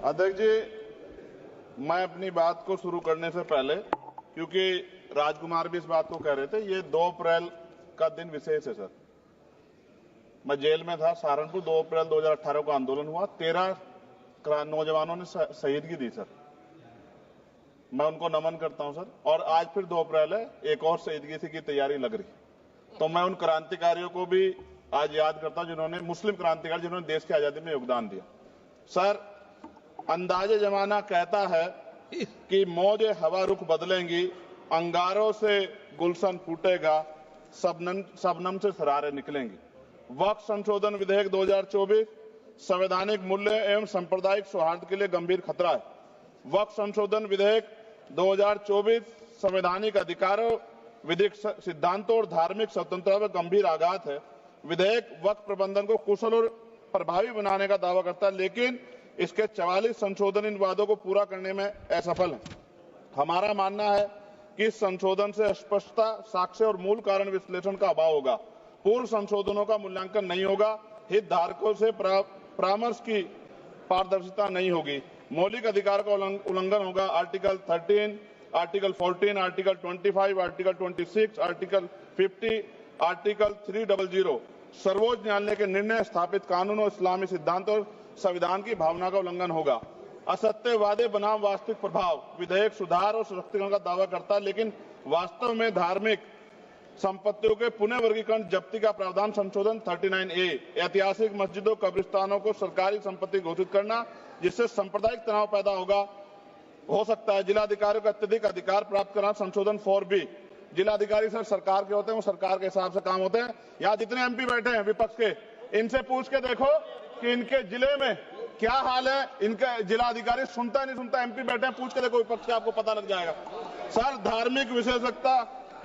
अध्यक्ष जी, मैं अपनी बात को शुरू करने से पहले, क्योंकि राजकुमार भी इस बात को कह रहे थे, ये 2 अप्रैल का दिन विशेष है सर। मैं जेल में था सहारनपुर, 2 अप्रैल 2018 को आंदोलन हुआ, 13 नौजवानों ने शहीदगी दी सर। मैं उनको नमन करता हूं सर। और आज फिर 2 अप्रैल है, एक और शहीदगी की तैयारी लग रही। तो मैं उन क्रांतिकारियों को भी आज याद करता हूं जिन्होंने, मुस्लिम क्रांतिकारी जिन्होंने देश की आजादी में योगदान दिया। सर, अंदाजे जमाना कहता है कि मौजे हवा रुख बदलेंगी, अंगारों से गुलशन फूटेगा, शबनम से सरारे निकलेंगी। वक्फ संशोधन विधेयक 2024 संवैधानिक मूल्य एवं सांप्रदायिक सौहार्द के लिए गंभीर खतरा है। वक्फ संशोधन विधेयक 2024 संवैधानिक अधिकारों, विधिक सिद्धांतों और धार्मिक स्वतंत्रता पर गंभीर आघात है। विधेयक वक्फ प्रबंधन को कुशल और प्रभावी बनाने का दावा करता है, लेकिन इसके 44 संशोधन इन वादों को पूरा करने में असफल है। हमारा मानना है कि इस संशोधन से स्पष्टता, साक्ष्य और मूल कारण विश्लेषण का अभाव होगा। पूर्व संशोधनों का मूल्यांकन नहीं होगा, हितधारकों से परामर्श की पारदर्शिता नहीं होगी, मौलिक अधिकार का उल्लंघन होगा। Article 13, article 14, article 25, article 26, article 50, article 300 सर्वोच्च न्यायालय के निर्णय, स्थापित कानून और इस्लामी सिद्धांत और संविधान की भावना का उल्लंघन होगा। असत्य वादे बनाम वास्तविक प्रभाव, विधेयक सुधार और सशक्तिकरण का दावा करता है, लेकिन वास्तव में धार्मिक संपत्तियों के पुनः वर्गीकरण, जब्ती का प्रावधान संशोधन 39A, ऐतिहासिक मस्जिदों, कब्रिस्तानों को सरकारी संपत्ति घोषित करना, जिससे सांप्रदायिक तनाव पैदा हो सकता है। जिलाधिकारियों को अत्यधिक अधिकार प्राप्त करना, संशोधन 4B। जिलाधिकारी सर सरकार के होते हैं, वो सरकार के हिसाब से काम होते हैं। यहाँ जितने MP बैठे हैं विपक्ष के, इनसे पूछ के देखो कि इनके जिले में क्या हाल है। इनका जिलाधिकारी सुनता नहीं सुनता, MP बैठे हैं, पूछ के देखो विपक्ष के, आपको पता लग जाएगा। सर, धार्मिक विशेषज्ञता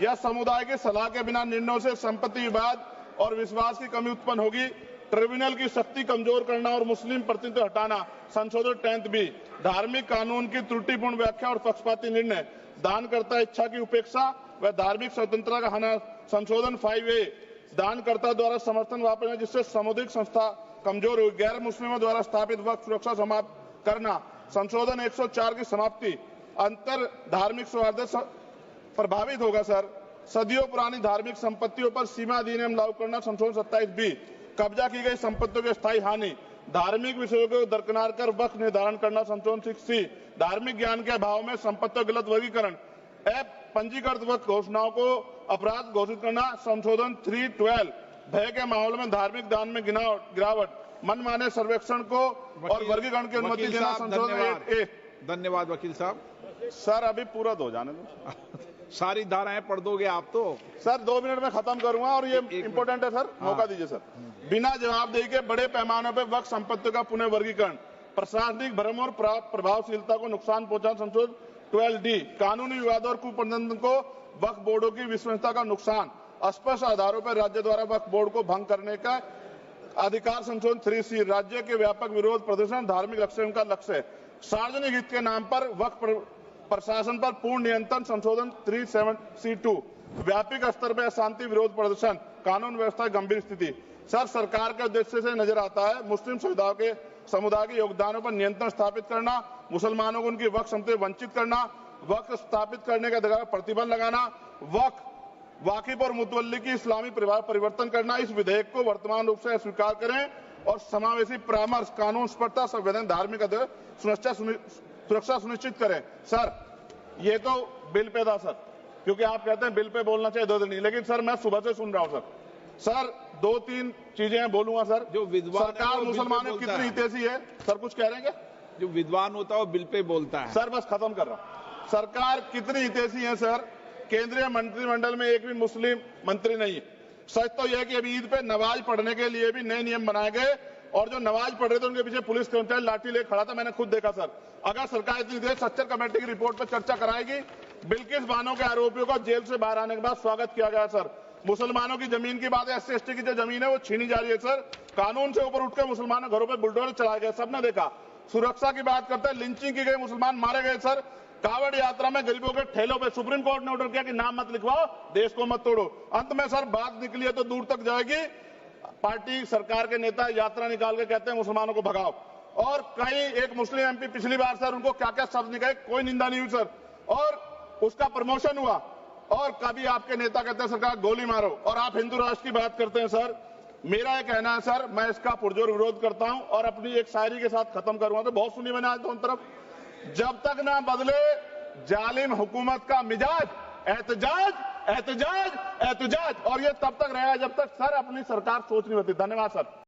या समुदाय की सलाह के बिना निर्णयों से संपत्ति विवाद और विश्वास की कमी उत्पन्न होगी। ट्रिब्यूनल की शक्ति कमजोर करना और मुस्लिम प्रतिनिधित्व हटाना, संशोधन 10B। धार्मिक कानून की त्रुटिपूर्ण व्याख्या और पक्षपाती निर्णय, दानकर्ता इच्छा की उपेक्षा व धार्मिक स्वतंत्रता का हनन, संशोधन 5A। दानकर्ता द्वारा समर्थन वापस, जिससे सामुदायिक संस्था कमजोर हुई। गैर मुस्लिमों द्वारा स्थापित वक्फ सुरक्षा समाप्त करना, संशोधन 104 की समाप्ति, अंतर धार्मिक सौहार्द प्रभावित होगा। सर, सदियों पुरानी धार्मिक संपत्तियों पर सीमा अधिनियम लागू करना, संशोधन 27B। कब्जा की गई संपत्तियों की स्थायी हानि, धार्मिक विषयों को दरकिनार कर वक्फ निर्धारण करना, संशोधन 6C। धार्मिक ज्ञान के अभाव में संपत्तियों गलत वर्गीकरण, पंजीकृत वक्फ घोषणाओं को अपराध घोषित करना, संशोधन 312। भय के माहौल में धार्मिक दान में गिरावट, मनमाने सर्वेक्षण को और वर्गीकरण की अनुमति देना, संशोधन 8A। धन्यवाद वकील साहब। सर, अभी पूरा दो जाने दो। सारी धाराएं पढ़ दोगे आप तो? सर, 2 मिनट में खत्म करूंगा और ये इंपॉर्टेंट है सर, मौका दीजिए सर। बिना जवाबदेही के बड़े पैमाने पर वक्फ संपत्तियों का पुनः वर्गीकरण, प्रशासनिक भ्रम और प्रभावशीलता को नुकसान पहुंचाना, संशोधन 12D। कानूनी विवाद और कुप्रबंधन को वक्फ बोर्डों की विश्वसनीयता का नुकसान, अस्पष्ट आधारों पर राज्य द्वारा वक्फ बोर्ड को भंग करने का अधिकार, संशोधन 3C। राज्य के व्यापक विरोध प्रदर्शन, धार्मिक लक्ष्य का लक्ष्य, सार्वजनिक हित के नाम पर वक्फ प्रशासन पर पूर्ण नियंत्रण, संशोधन 37C2। व्यापक स्तर पर अशांति विरोध प्रदर्शन, कानून व्यवस्था की गंभीर स्थिति। सर, सरकार के उद्देश्य से नजर आता है मुस्लिम समुदाय के योगदानों पर नियंत्रण स्थापित करना, मुसलमानों को उनकी वक्फ संपत्ति वंचित करना, वक्फ स्थापित करने के अधिकार पर प्रतिबंध लगाना, वाकिफ और मुतवल्ली की इस्लामी परिवर्तन करना। इस विधेयक को वर्तमान रूप से स्वीकार करें और समावेशी परामर्श, कानून स्पष्टता, संवैधानिक धार्मिक सुरक्षा सुनिश्चित करें। सर, ये तो बिल पे था सर, क्योंकि आप कहते हैं बिल पे बोलना चाहिए 2 दिन नहीं, लेकिन सर मैं सुबह से सुन रहा हूं सर 2-3 चीजें बोलूंगा सर। जो विद्वान सरकार मुसलमानों की कितनी हितैषी है सर, कुछ कह रहे हैं क्या? जो विद्वान होता है वो बिल पे बोलता है। सर, बस खत्म कर रहा हूं। सरकार कितनी हितैषी है सर? केंद्रीय मंत्रिमंडल में एक भी मुस्लिम मंत्री नहीं है। सच तो यह कि अभी ईद पे नमाज पढ़ने के लिए भी नए नियम बनाए गए और जो नमाज पढ़ रहे थे उनके पीछे पुलिस कर्मचारी लाठी लेकर खड़ा था, मैंने खुद देखा सर। अगर सरकार इतनी देर सच्चर कमेटी की रिपोर्ट पर चर्चा कराएगी, बिल्किस बानो के आरोपियों को जेल से बाहर आने के बाद स्वागत किया गया सर। मुसलमानों की जमीन की बात है, SC/ST की जो जमीन है वो छीनी जा रही है सर। कानून से ऊपर उठकर मुसलमानों घरों पर बुलडोजर चलाए गए, सबने देखा। सुरक्षा की बात करते हैं, लिंचिंग की गई, मुसलमान मारे गए सर। कावड़ यात्रा में गरीबों के ठेलों पे सुप्रीम कोर्ट ने ऑर्डर किया कि नाम मत लिखवाओ, देश को मत तोड़ो। अंत में सर बात निकली है तो दूर तक जाएगी। पार्टी सरकार के नेता यात्रा निकाल के कहते हैं मुसलमानों को भगाओ। और कई एक मुस्लिम एमपी पिछली बार सर उनको क्या क्या शब्द निकले, कोई निंदा नहीं हुई सर, और उसका प्रमोशन हुआ। और कभी आपके नेता कहते हैं सरकार गोली मारो और आप हिंदू राष्ट्र की बात करते हैं सर। मेरा यह कहना है सर, मैं इसका पुरजोर विरोध करता हूं और अपनी एक शायरी के साथ खत्म करूंगा। तो बहुत सुनी मैंने आज दोनों तरफ, जब तक ना बदले जालिम हुकूमत का मिजाज, एहतजाज एहतजाज एहतजाज, और ये तब तक रहेगा जब तक सर अपनी सरकार सोच नहीं होती। धन्यवाद सर।